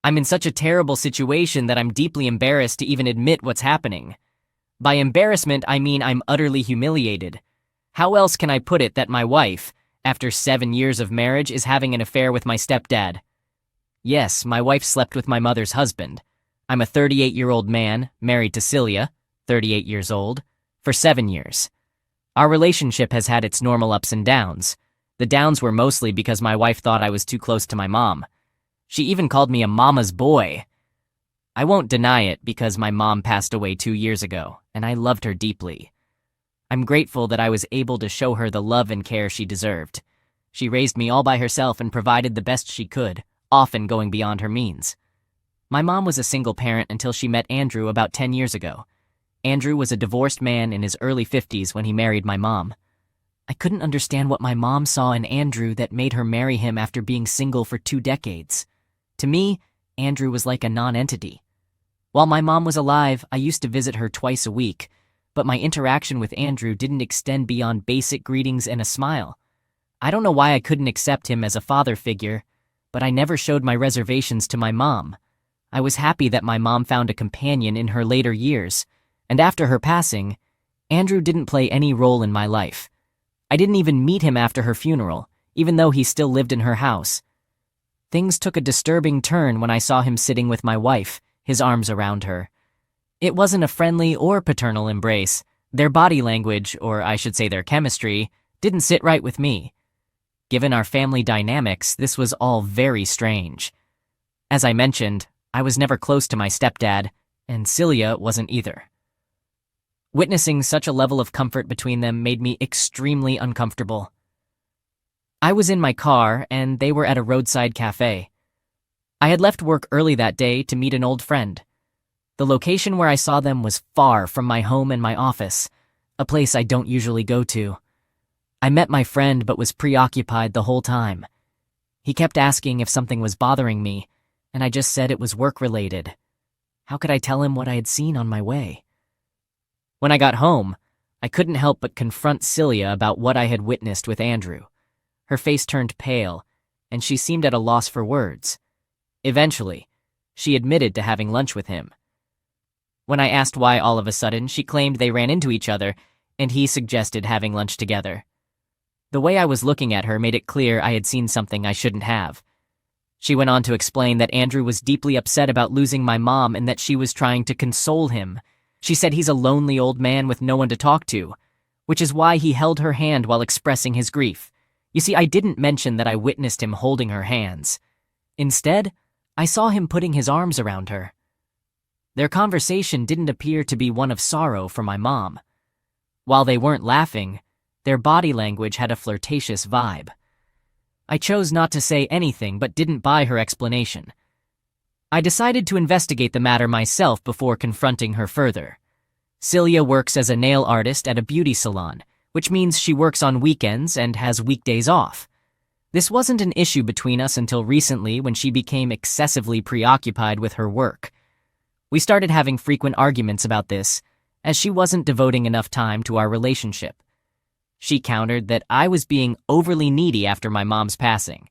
I'm in such a terrible situation that I'm deeply embarrassed to even admit what's happening. By embarrassment, I mean I'm utterly humiliated. How else can I put it that my wife, after 7 years of marriage, is having an affair with my stepdad? Yes, my wife slept with my mother's husband. I'm a 38-year-old man, married to Celia, 38 years old, for 7 years. Our relationship has had its normal ups and downs. The downs were mostly because my wife thought I was too close to my mom. She even called me a mama's boy. I won't deny it because my mom passed away 2 years ago, and I loved her deeply. I'm grateful that I was able to show her the love and care she deserved. She raised me all by herself and provided the best she could, often going beyond her means. My mom was a single parent until she met Andrew about 10 years ago. Andrew was a divorced man in his early 50s when he married my mom. I couldn't understand what my mom saw in Andrew that made her marry him after being single for 2 decades. To me, Andrew was like a non-entity. While my mom was alive, I used to visit her twice a week, but my interaction with Andrew didn't extend beyond basic greetings and a smile. I don't know why I couldn't accept him as a father figure, but I never showed my reservations to my mom. I was happy that my mom found a companion in her later years, and after her passing, Andrew didn't play any role in my life. I didn't even meet him after her funeral, even though he still lived in her house. Things took a disturbing turn when I saw him sitting with my wife, his arms around her. It wasn't a friendly or paternal embrace. Their body language, or I should say their chemistry, didn't sit right with me. Given our family dynamics, this was all very strange. As I mentioned, I was never close to my stepdad, and Celia wasn't either. Witnessing such a level of comfort between them made me extremely uncomfortable. I was in my car, and they were at a roadside cafe. I had left work early that day to meet an old friend. The location where I saw them was far from my home and my office, a place I don't usually go to. I met my friend but was preoccupied the whole time. He kept asking if something was bothering me, and I just said it was work-related. How could I tell him what I had seen on my way? When I got home, I couldn't help but confront Celia about what I had witnessed with Andrew. Her face turned pale, and she seemed at a loss for words. Eventually, she admitted to having lunch with him. When I asked why all of a sudden, she claimed they ran into each other, and he suggested having lunch together. The way I was looking at her made it clear I had seen something I shouldn't have. She went on to explain that Andrew was deeply upset about losing my mom and that she was trying to console him. She said he's a lonely old man with no one to talk to, which is why he held her hand while expressing his grief. You see, I didn't mention that I witnessed him holding her hands. Instead, I saw him putting his arms around her. Their conversation didn't appear to be one of sorrow for my mom. While they weren't laughing, their body language had a flirtatious vibe. I chose not to say anything but didn't buy her explanation. I decided to investigate the matter myself before confronting her further. Celia works as a nail artist at a beauty salon, which means she works on weekends and has weekdays off. This wasn't an issue between us until recently when she became excessively preoccupied with her work. We started having frequent arguments about this, as she wasn't devoting enough time to our relationship. She countered that I was being overly needy after my mom's passing.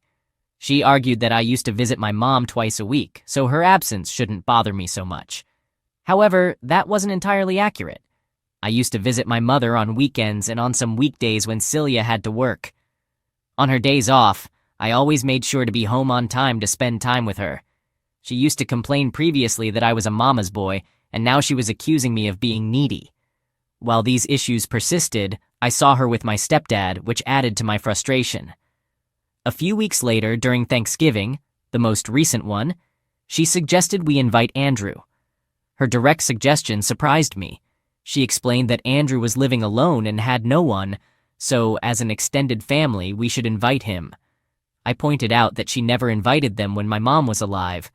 She argued that I used to visit my mom twice a week, so her absence shouldn't bother me so much. However, that wasn't entirely accurate. I used to visit my mother on weekends and on some weekdays when Celia had to work. On her days off, I always made sure to be home on time to spend time with her. She used to complain previously that I was a mama's boy, and now she was accusing me of being needy. While these issues persisted, I saw her with my stepdad, which added to my frustration. A few weeks later, during Thanksgiving, the most recent one, she suggested we invite Andrew. Her direct suggestion surprised me. She explained that Andrew was living alone and had no one, so as an extended family, we should invite him. I pointed out that she never invited them when my mom was alive.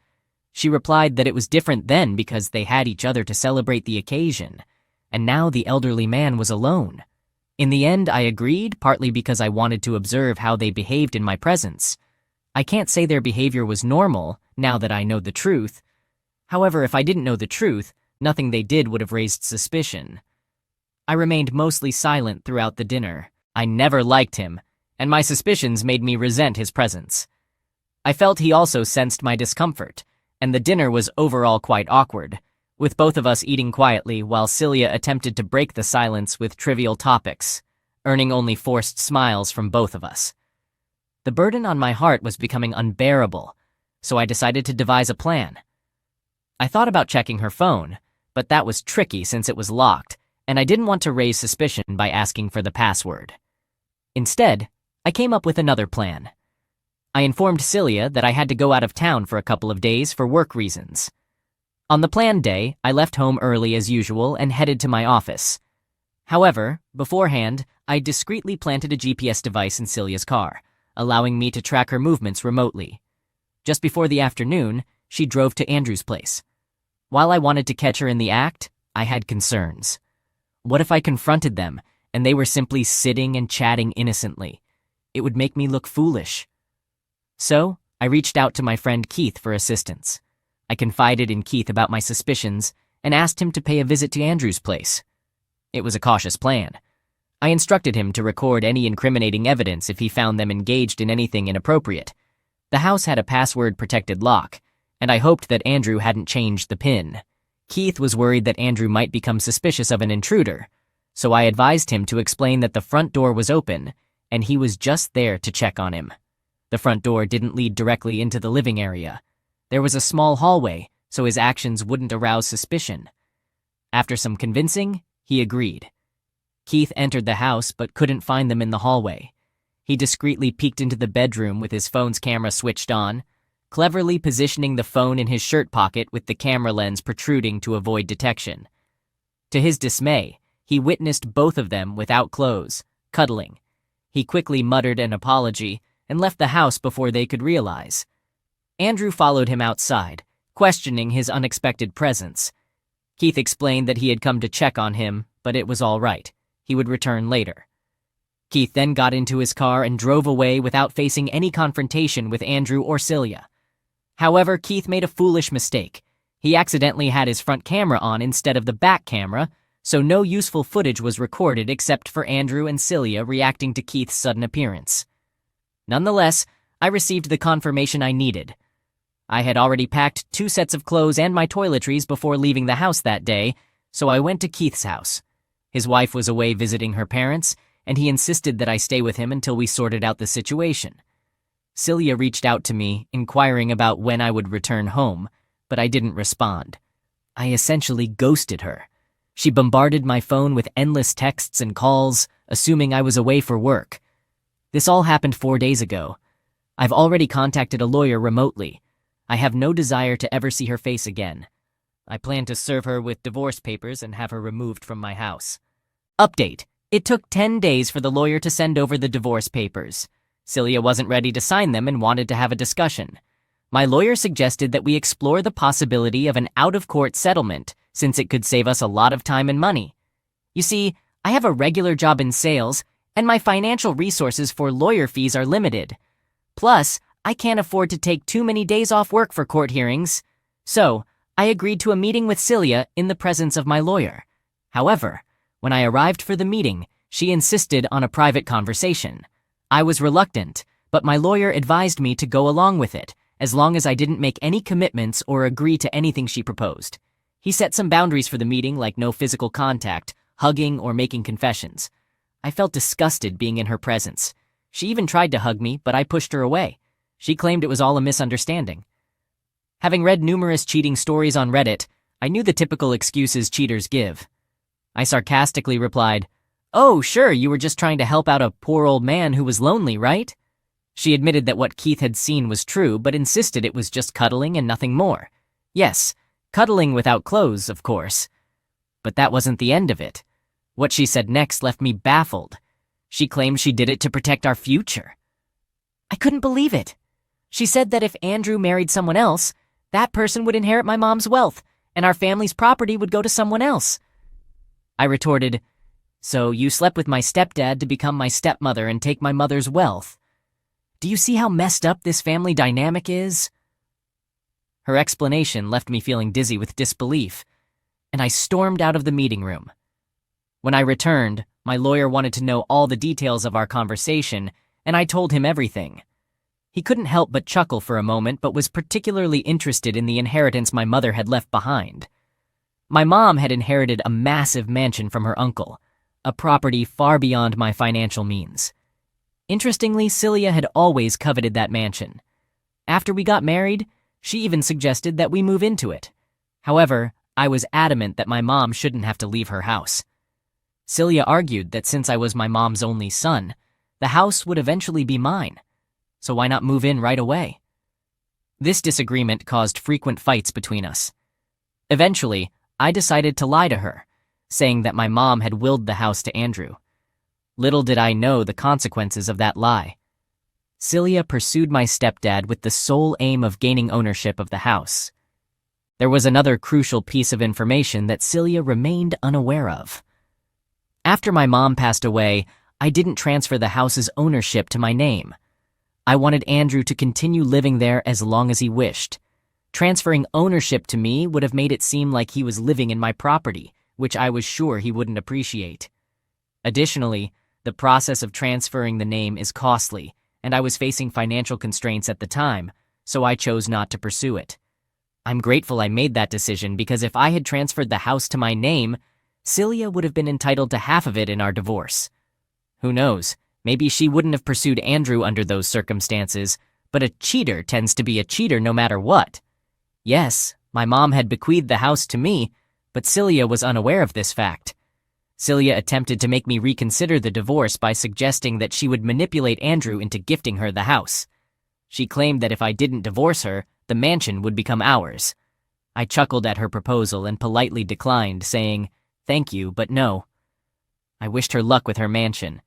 She replied that it was different then because they had each other to celebrate the occasion, and now the elderly man was alone. In the end, I agreed, partly because I wanted to observe how they behaved in my presence. I can't say their behavior was normal, now that I know the truth. However, if I didn't know the truth, nothing they did would have raised suspicion. I remained mostly silent throughout the dinner. I never liked him, and my suspicions made me resent his presence. I felt he also sensed my discomfort, and the dinner was overall quite awkward, with both of us eating quietly while Celia attempted to break the silence with trivial topics, earning only forced smiles from both of us. The burden on my heart was becoming unbearable, so I decided to devise a plan. I thought about checking her phone, but that was tricky since it was locked, and I didn't want to raise suspicion by asking for the password. Instead, I came up with another plan. I informed Celia that I had to go out of town for a couple of days for work reasons. On the planned day, I left home early as usual and headed to my office. However, beforehand, I discreetly planted a GPS device in Celia's car, allowing me to track her movements remotely. Just before the afternoon, she drove to Andrew's place. While I wanted to catch her in the act, I had concerns. What if I confronted them, and they were simply sitting and chatting innocently? It would make me look foolish. So, I reached out to my friend Keith for assistance. I confided in Keith about my suspicions and asked him to pay a visit to Andrew's place. It was a cautious plan. I instructed him to record any incriminating evidence if he found them engaged in anything inappropriate. The house had a password-protected lock, and I hoped that Andrew hadn't changed the PIN. Keith was worried that Andrew might become suspicious of an intruder, so I advised him to explain that the front door was open, and he was just there to check on him. The front door didn't lead directly into the living area. There was a small hallway, so his actions wouldn't arouse suspicion. After some convincing, he agreed. Keith entered the house but couldn't find them in the hallway. He discreetly peeked into the bedroom with his phone's camera switched on, cleverly positioning the phone in his shirt pocket with the camera lens protruding to avoid detection. To his dismay, he witnessed both of them without clothes, cuddling. He quickly muttered an apology and left the house before they could realize. Andrew followed him outside, questioning his unexpected presence. Keith explained that he had come to check on him, but it was all right. He would return later. Keith then got into his car and drove away without facing any confrontation with Andrew or Celia. However, Keith made a foolish mistake. He accidentally had his front camera on instead of the back camera, so no useful footage was recorded except for Andrew and Celia reacting to Keith's sudden appearance. Nonetheless, I received the confirmation I needed. I had already packed 2 sets of clothes and my toiletries before leaving the house that day, so I went to Keith's house. His wife was away visiting her parents, and he insisted that I stay with him until we sorted out the situation. Celia reached out to me, inquiring about when I would return home, but I didn't respond. I essentially ghosted her. She bombarded my phone with endless texts and calls, assuming I was away for work. This all happened 4 days ago. I've already contacted a lawyer remotely. I have no desire to ever see her face again. I plan to serve her with divorce papers and have her removed from my house. Update. It took 10 days for the lawyer to send over the divorce papers. Celia wasn't ready to sign them and wanted to have a discussion. My lawyer suggested that we explore the possibility of an out-of-court settlement, since it could save us a lot of time and money. You see, I have a regular job in sales, and my financial resources for lawyer fees are limited. Plus, I can't afford to take too many days off work for court hearings. So, I agreed to a meeting with Celia in the presence of my lawyer. However, when I arrived for the meeting, she insisted on a private conversation. I was reluctant, but my lawyer advised me to go along with it, as long as I didn't make any commitments or agree to anything she proposed. He set some boundaries for the meeting, like no physical contact, hugging, or making confessions. I felt disgusted being in her presence. She even tried to hug me, but I pushed her away. She claimed it was all a misunderstanding. Having read numerous cheating stories on Reddit, I knew the typical excuses cheaters give. I sarcastically replied, "Oh, sure, you were just trying to help out a poor old man who was lonely, right?" She admitted that what Keith had seen was true, but insisted it was just cuddling and nothing more. Yes, cuddling without clothes, of course. But that wasn't the end of it. What she said next left me baffled. She claimed she did it to protect our future. I couldn't believe it. She said that if Andrew married someone else, that person would inherit my mom's wealth, and our family's property would go to someone else. I retorted, "So you slept with my stepdad to become my stepmother and take my mother's wealth. Do you see how messed up this family dynamic is?" Her explanation left me feeling dizzy with disbelief, and I stormed out of the meeting room. When I returned, my lawyer wanted to know all the details of our conversation, and I told him everything. He couldn't help but chuckle for a moment, but was particularly interested in the inheritance my mother had left behind. My mom had inherited a massive mansion from her uncle, a property far beyond my financial means. Interestingly, Celia had always coveted that mansion. After we got married, she even suggested that we move into it. However, I was adamant that my mom shouldn't have to leave her house. Celia argued that since I was my mom's only son, the house would eventually be mine, so why not move in right away? This disagreement caused frequent fights between us. Eventually, I decided to lie to her, saying that my mom had willed the house to Andrew. Little did I know the consequences of that lie. Celia pursued my stepdad with the sole aim of gaining ownership of the house. There was another crucial piece of information that Celia remained unaware of. After my mom passed away, I didn't transfer the house's ownership to my name. I wanted Andrew to continue living there as long as he wished. Transferring ownership to me would have made it seem like he was living in my property, which I was sure he wouldn't appreciate. Additionally, the process of transferring the name is costly, and I was facing financial constraints at the time, so I chose not to pursue it. I'm grateful I made that decision because if I had transferred the house to my name, Celia would have been entitled to half of it in our divorce. Who knows, maybe she wouldn't have pursued Andrew under those circumstances, but a cheater tends to be a cheater no matter what. Yes, my mom had bequeathed the house to me, but Celia was unaware of this fact. Celia attempted to make me reconsider the divorce by suggesting that she would manipulate Andrew into gifting her the house. She claimed that if I didn't divorce her, the mansion would become ours. I chuckled at her proposal and politely declined, saying, "Thank you, but no." I wished her luck with her mansion.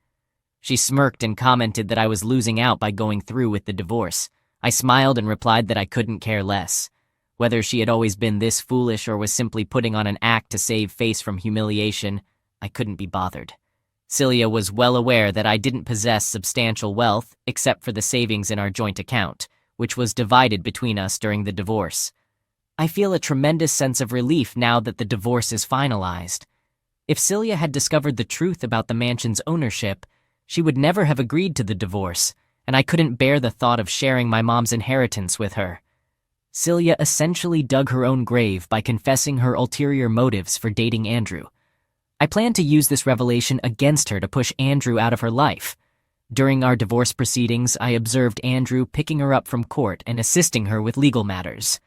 She smirked and commented that I was losing out by going through with the divorce. I smiled and replied that I couldn't care less. Whether she had always been this foolish or was simply putting on an act to save face from humiliation, I couldn't be bothered. Celia was well aware that I didn't possess substantial wealth except for the savings in our joint account, which was divided between us during the divorce. I feel a tremendous sense of relief now that the divorce is finalized. If Celia had discovered the truth about the mansion's ownership, she would never have agreed to the divorce, and I couldn't bear the thought of sharing my mom's inheritance with her. Celia essentially dug her own grave by confessing her ulterior motives for dating Andrew. I plan to use this revelation against her to push Andrew out of her life. During our divorce proceedings, I observed Andrew picking her up from court and assisting her with legal matters.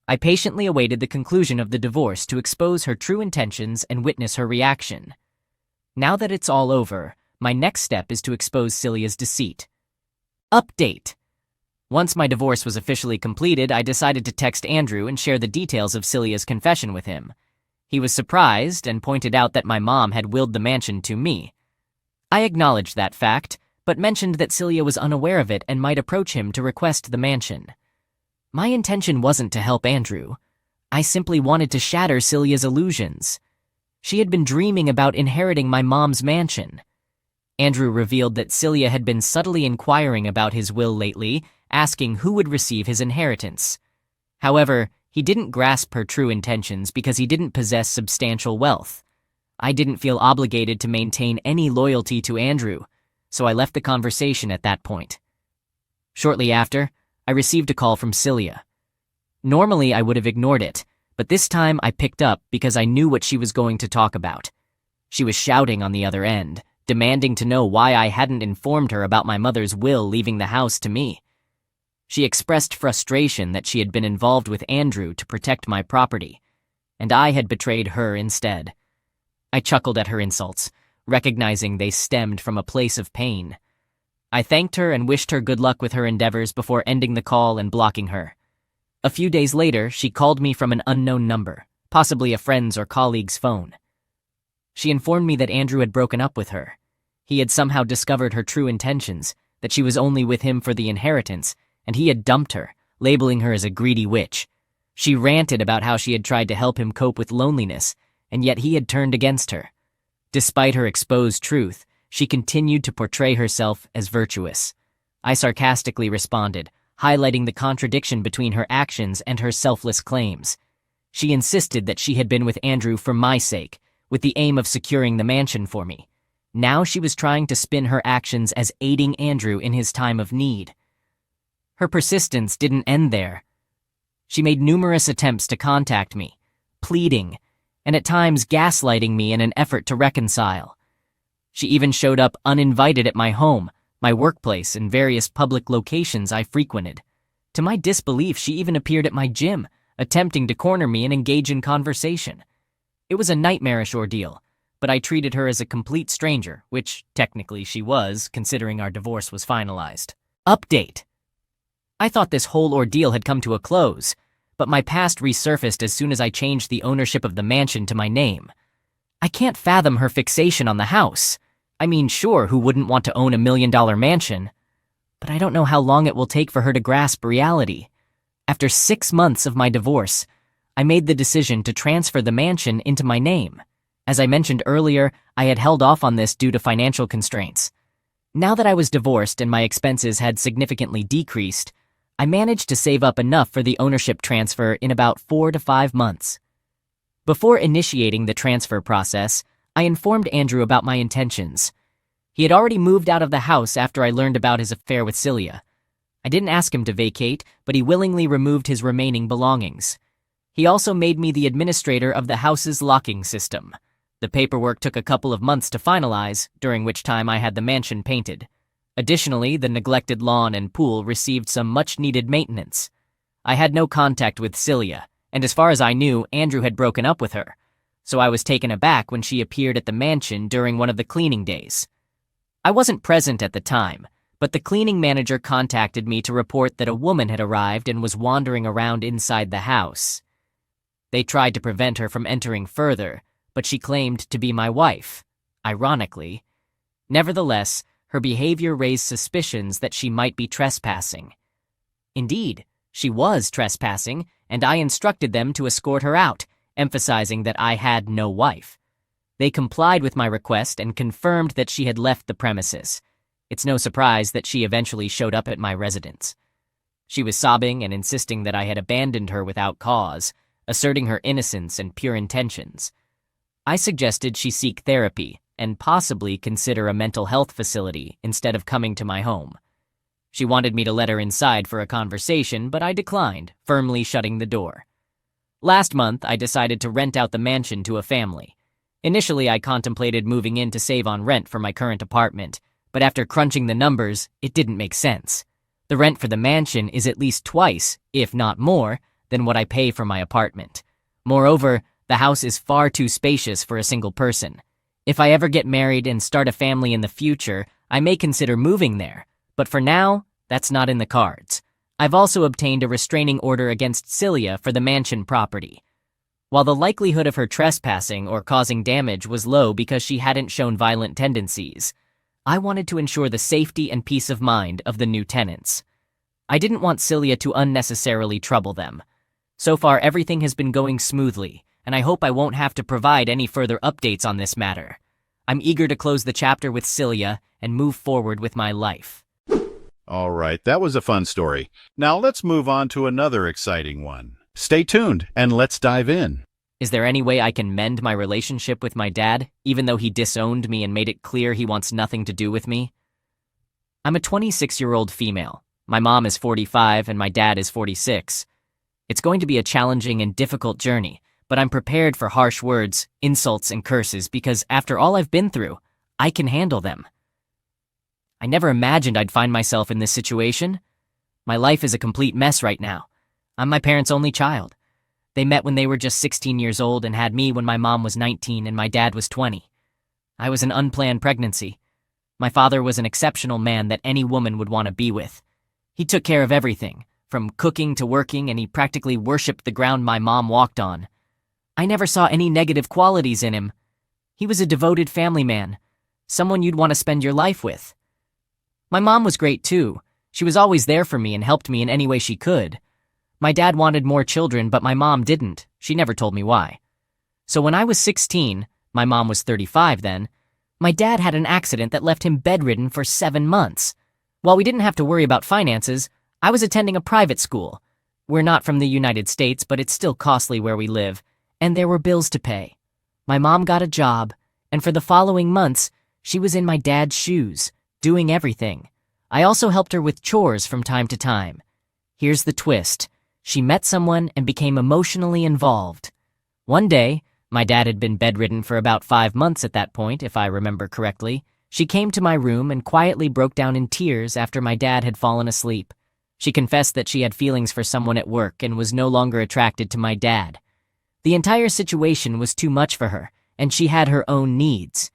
I patiently awaited the conclusion of the divorce to expose her true intentions and witness her reaction. Now that it's all over, my next step is to expose Celia's deceit. Update. Once my divorce was officially completed, I decided to text Andrew and share the details of Celia's confession with him. He was surprised and pointed out that my mom had willed the mansion to me. I acknowledged that fact, but mentioned that Celia was unaware of it and might approach him to request the mansion. My intention wasn't to help Andrew. I simply wanted to shatter Celia's illusions. She had been dreaming about inheriting my mom's mansion. Andrew revealed that Celia had been subtly inquiring about his will lately, asking who would receive his inheritance. However, he didn't grasp her true intentions because he didn't possess substantial wealth. I didn't feel obligated to maintain any loyalty to Andrew, so I left the conversation at that point. Shortly after, I received a call from Celia. Normally, I would have ignored it, but this time I picked up because I knew what she was going to talk about. She was shouting on the other end, demanding to know why I hadn't informed her about my mother's will leaving the house to me. She expressed frustration that she had been involved with Andrew to protect my property, and I had betrayed her instead. I chuckled at her insults, recognizing they stemmed from a place of pain. I thanked her and wished her good luck with her endeavors before ending the call and blocking her. A few days later, she called me from an unknown number, possibly a friend's or colleague's phone. She informed me that Andrew had broken up with her. He had somehow discovered her true intentions, that she was only with him for the inheritance, and he had dumped her, labeling her as a greedy witch. She ranted about how she had tried to help him cope with loneliness, and yet he had turned against her. Despite her exposed truth, she continued to portray herself as virtuous. I sarcastically responded, highlighting the contradiction between her actions and her selfless claims. She insisted that she had been with Andrew for my sake, with the aim of securing the mansion for me. Now she was trying to spin her actions as aiding Andrew in his time of need. Her persistence didn't end there. She made numerous attempts to contact me, pleading, and at times gaslighting me in an effort to reconcile. She even showed up uninvited at my home, my workplace, and various public locations I frequented. To my disbelief, she even appeared at my gym, attempting to corner me and engage in conversation. It was a nightmarish ordeal, but I treated her as a complete stranger, which technically she was, considering our divorce was finalized. Update. I thought this whole ordeal had come to a close, but my past resurfaced as soon as I changed the ownership of the mansion to my name. I can't fathom her fixation on the house. I mean, sure, who wouldn't want to own a $1 million mansion? But I don't know how long it will take for her to grasp reality. After 6 months of my divorce, I made the decision to transfer the mansion into my name. As I mentioned earlier, I had held off on this due to financial constraints. Now that I was divorced and my expenses had significantly decreased, I managed to save up enough for the ownership transfer in about 4 to 5 months. Before initiating the transfer process, I informed Andrew about my intentions. He had already moved out of the house after I learned about his affair with Celia. I didn't ask him to vacate, but he willingly removed his remaining belongings. He also made me the administrator of the house's locking system. The paperwork took a couple of months to finalize, during which time I had the mansion painted. Additionally, the neglected lawn and pool received some much-needed maintenance. I had no contact with Celia, and as far as I knew, Andrew had broken up with her, so I was taken aback when she appeared at the mansion during one of the cleaning days. I wasn't present at the time, but the cleaning manager contacted me to report that a woman had arrived and was wandering around inside the house. They tried to prevent her from entering further, but she claimed to be my wife, ironically. Nevertheless, her behavior raised suspicions that she might be trespassing. Indeed, she was trespassing, and I instructed them to escort her out, emphasizing that I had no wife. They complied with my request and confirmed that she had left the premises. It's no surprise that she eventually showed up at my residence. She was sobbing and insisting that I had abandoned her without cause, asserting her innocence and pure intentions. I suggested she seek therapy and possibly consider a mental health facility instead of coming to my home. She wanted me to let her inside for a conversation, but I declined, firmly shutting the door. Last month, I decided to rent out the mansion to a family. Initially, I contemplated moving in to save on rent for my current apartment, but after crunching the numbers, it didn't make sense. The rent for the mansion is at least twice, if not more, than what I pay for my apartment. Moreover, the house is far too spacious for a single person. If I ever get married and start a family in the future, I may consider moving there, but for now, that's not in the cards. I've also obtained a restraining order against Celia for the mansion property. While the likelihood of her trespassing or causing damage was low because she hadn't shown violent tendencies, I wanted to ensure the safety and peace of mind of the new tenants. I didn't want Celia to unnecessarily trouble them. So far, everything has been going smoothly, and I hope I won't have to provide any further updates on this matter. I'm eager to close the chapter with Celia and move forward with my life. All right, that was a fun story. Now let's move on to another exciting one. Stay tuned and let's dive in. Is there any way I can mend my relationship with my dad, even though he disowned me and made it clear he wants nothing to do with me? I'm a 26-year-old female. My mom is 45 and my dad is 46. It's going to be a challenging and difficult journey, but I'm prepared for harsh words, insults, and curses because after all I've been through, I can handle them. I never imagined I'd find myself in this situation. My life is a complete mess right now. I'm my parents' only child. They met when they were just 16 years old and had me when my mom was 19 and my dad was 20. I was an unplanned pregnancy. My father was an exceptional man that any woman would want to be with. He took care of everything, from cooking to working, and he practically worshipped the ground my mom walked on. I never saw any negative qualities in him. He was a devoted family man, someone you'd want to spend your life with. My mom was great too. She was always there for me and helped me in any way she could. My dad wanted more children, but my mom didn't. She never told me why. So when I was 16, my mom was 35 then, my dad had an accident that left him bedridden for 7 months. While we didn't have to worry about finances, I was attending a private school. We're not from the United States, but it's still costly where we live, and there were bills to pay. My mom got a job, and for the following months, she was in my dad's shoes, doing everything. I also helped her with chores from time to time, Here's the twist. She met someone and became emotionally involved. One day, my dad had been bedridden for about 5 months at that point, if I remember correctly. She came to my room and quietly broke down in tears after my dad had fallen asleep. She confessed that she had feelings for someone at work and was no longer attracted to my dad. The entire situation was too much for her, and she had her own needs.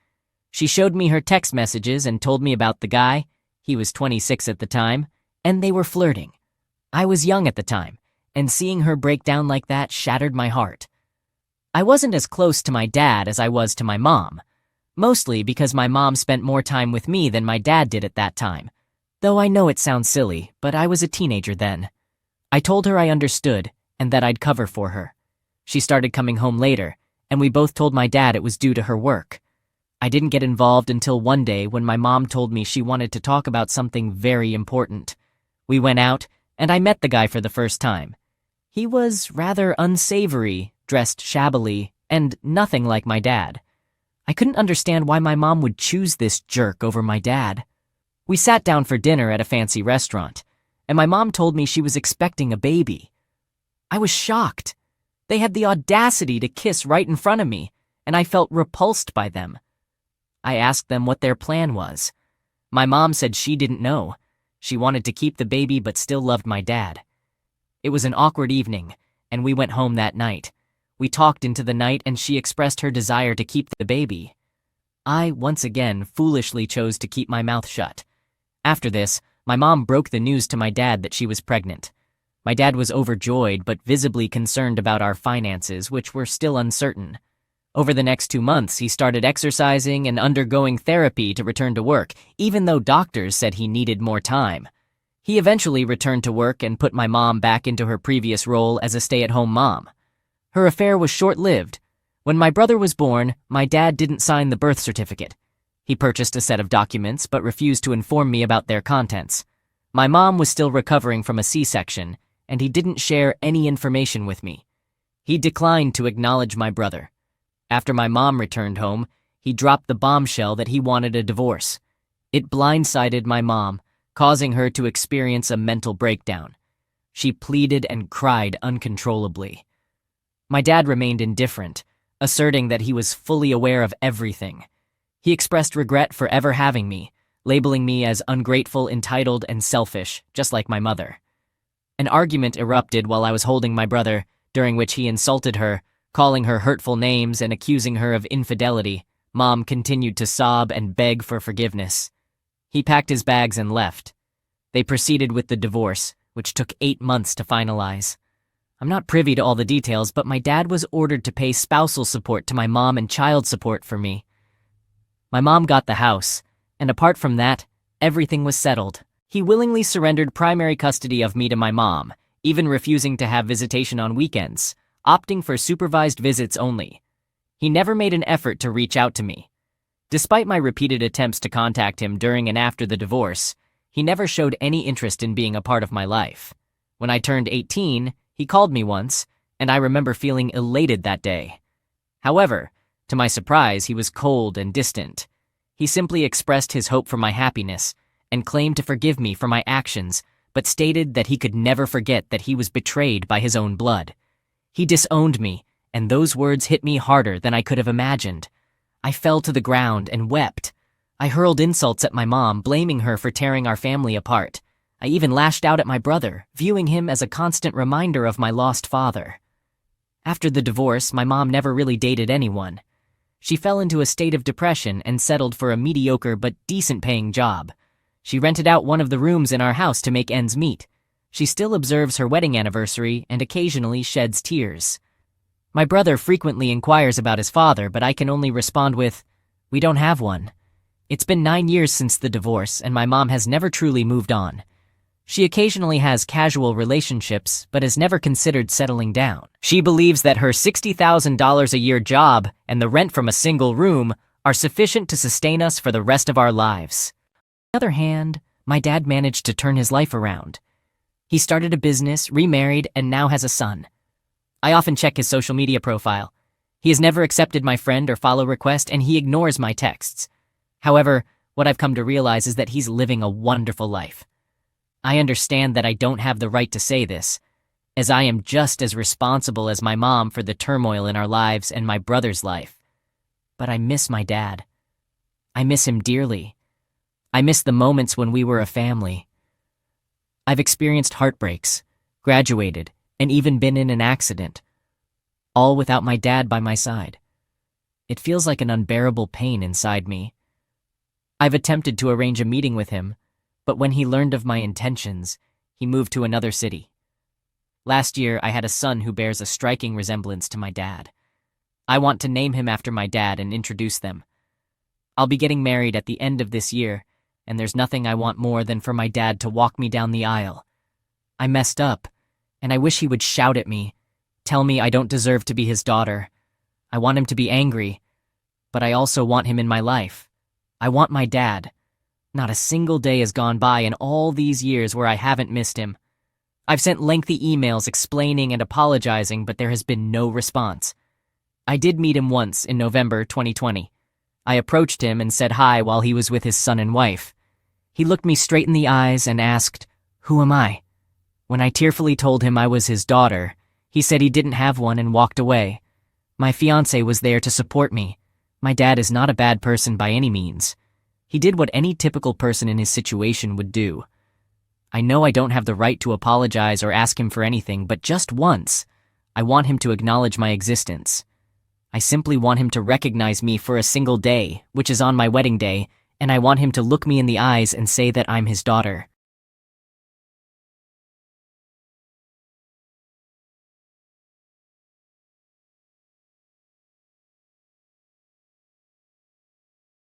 She showed me her text messages and told me about the guy. He was 26 at the time, and they were flirting. I was young at the time, and seeing her break down like that shattered my heart. I wasn't as close to my dad as I was to my mom, mostly because my mom spent more time with me than my dad did at that time. Though I know it sounds silly, but I was a teenager then. I told her I understood and that I'd cover for her. She started coming home later, and we both told my dad it was due to her work. I didn't get involved until one day when my mom told me she wanted to talk about something very important. We went out, and I met the guy for the first time. He was rather unsavory, dressed shabbily, and nothing like my dad. I couldn't understand why my mom would choose this jerk over my dad. We sat down for dinner at a fancy restaurant, and my mom told me she was expecting a baby. I was shocked. They had the audacity to kiss right in front of me, and I felt repulsed by them. I asked them what their plan was. My mom said she didn't know. She wanted to keep the baby but still loved my dad. It was an awkward evening, and we went home that night. We talked into the night and she expressed her desire to keep the baby. I, once again, foolishly chose to keep my mouth shut. After this, my mom broke the news to my dad that she was pregnant. My dad was overjoyed but visibly concerned about our finances, which were still uncertain. Over the next 2 months, he started exercising and undergoing therapy to return to work, even though doctors said he needed more time. He eventually returned to work and put my mom back into her previous role as a stay-at-home mom. Her affair was short-lived. When my brother was born, my dad didn't sign the birth certificate. He purchased a set of documents but refused to inform me about their contents. My mom was still recovering from a C-section, and he didn't share any information with me. He declined to acknowledge my brother. After my mom returned home, he dropped the bombshell that he wanted a divorce. It blindsided my mom, causing her to experience a mental breakdown. She pleaded and cried uncontrollably. My dad remained indifferent, asserting that he was fully aware of everything. He expressed regret for ever having me, labeling me as ungrateful, entitled, and selfish, just like my mother. An argument erupted while I was holding my brother, during which he insulted her, calling her hurtful names and accusing her of infidelity. Mom continued to sob and beg for forgiveness. He packed his bags and left. They proceeded with the divorce, which took 8 months to finalize. I'm not privy to all the details, but my dad was ordered to pay spousal support to my mom and child support for me. My mom got the house, and apart from that, everything was settled. He willingly surrendered primary custody of me to my mom, even refusing to have visitation on weekends, opting for supervised visits only. He never made an effort to reach out to me. Despite my repeated attempts to contact him during and after the divorce, he never showed any interest in being a part of my life. When I turned 18, he called me once, and I remember feeling elated that day. However, to my surprise, he was cold and distant. He simply expressed his hope for my happiness and claimed to forgive me for my actions, but stated that he could never forget that he was betrayed by his own blood. He disowned me, and those words hit me harder than I could have imagined. I fell to the ground and wept. I hurled insults at my mom, blaming her for tearing our family apart. I even lashed out at my brother, viewing him as a constant reminder of my lost father. After the divorce, my mom never really dated anyone. She fell into a state of depression and settled for a mediocre but decent-paying job. She rented out one of the rooms in our house to make ends meet. She still observes her wedding anniversary and occasionally sheds tears. My brother frequently inquires about his father, but I can only respond with, "We don't have one." It's been 9 years since the divorce, and my mom has never truly moved on. She occasionally has casual relationships, but has never considered settling down. She believes that her $60,000 a year job and the rent from a single room are sufficient to sustain us for the rest of our lives. On the other hand, my dad managed to turn his life around. He started a business, remarried, and now has a son. I often check his social media profile. He has never accepted my friend or follow request, and he ignores my texts. However, what I've come to realize is that he's living a wonderful life. I understand that I don't have the right to say this, as I am just as responsible as my mom for the turmoil in our lives and my brother's life. But I miss my dad. I miss him dearly. I miss the moments when we were a family. I've experienced heartbreaks, graduated, and even been in an accident, all without my dad by my side. It feels like an unbearable pain inside me. I've attempted to arrange a meeting with him, but when he learned of my intentions, he moved to another city. Last year, I had a son who bears a striking resemblance to my dad. I want to name him after my dad and introduce them. I'll be getting married at the end of this year, and there's nothing I want more than for my dad to walk me down the aisle. I messed up, and I wish he would shout at me, tell me I don't deserve to be his daughter. I want him to be angry, but I also want him in my life. I want my dad. Not a single day has gone by in all these years where I haven't missed him. I've sent lengthy emails explaining and apologizing, but there has been no response. I did meet him once in November 2020. I approached him and said hi while he was with his son and wife. He looked me straight in the eyes and asked, "Who am I?" When I tearfully told him I was his daughter, he said he didn't have one and walked away. My fiancé was there to support me. My dad is not a bad person by any means. He did what any typical person in his situation would do. I know I don't have the right to apologize or ask him for anything, but just once, I want him to acknowledge my existence. I simply want him to recognize me for a single day, which is on my wedding day, and I want him to look me in the eyes and say that I'm his daughter.